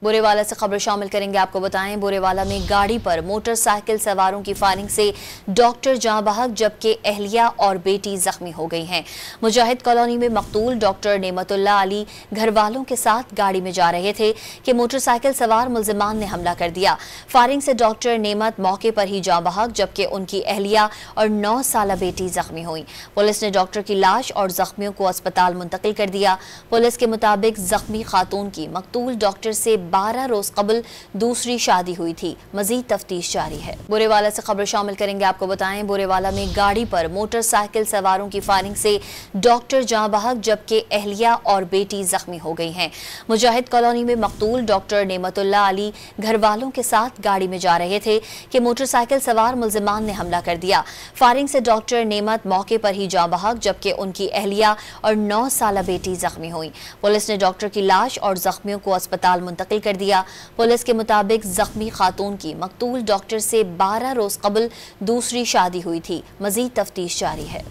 बुरेवाला से खबर शामिल करेंगे। आपको बताएं, बुरेवाला में गाड़ी पर मोटरसाइकिल सवारों की फायरिंग से डॉक्टर जाँ बहक जबकि अहलिया और बेटी जख्मी हो गई हैं। मुजाहिद कॉलोनी में मकतूल डॉक्टर नेमतुल्लाह अली घर वालों के साथ गाड़ी में जा रहे थे कि मोटरसाइकिल सवार मुल्जिमान ने हमला कर दिया। फायरिंग से डॉक्टर नेमत मौके पर ही जाँ बहक जबकि उनकी अहलिया और 9 साला बेटी जख्मी हुई। पुलिस ने डॉक्टर की लाश और जख्मियों को अस्पताल मुंतकिल कर दिया। पुलिस के मुताबिक जख्मी खातून की मकतूल डॉक्टर से 12 रोज कबल दूसरी शादी हुई थी। मजीद तफ्तीश जारी है। बुरेवाला से खबर शामिल करेंगे। आपको बताएं, बुरेवाला में गाड़ी पर मोटरसाइकिल सवारों की फायरिंग से डॉक्टर जाँ बहक जबकि अहलिया और बेटी जख्मी हो गई हैं। मुजाहिद कॉलोनी में मकतूल डॉक्टर नेमतुल्लाह अली घर वालों के साथ गाड़ी में जा रहे थे कि मोटरसाइकिल सवार मुल्जिमान ने हमला कर दिया। फायरिंग से डॉक्टर नेमत मौके पर ही जाँ बहक जबकि उनकी अहलिया और 9 साला बेटी जख्मी हुई। पुलिस ने डॉक्टर की लाश और जख्मियों को अस्पताल मुंतकिल कर दिया। पुलिस के मुताबिक जख्मी खातून की मकतूल डॉक्टर से 12 रोज कबल दूसरी शादी हुई थी। मजीद तफ्तीश जारी है।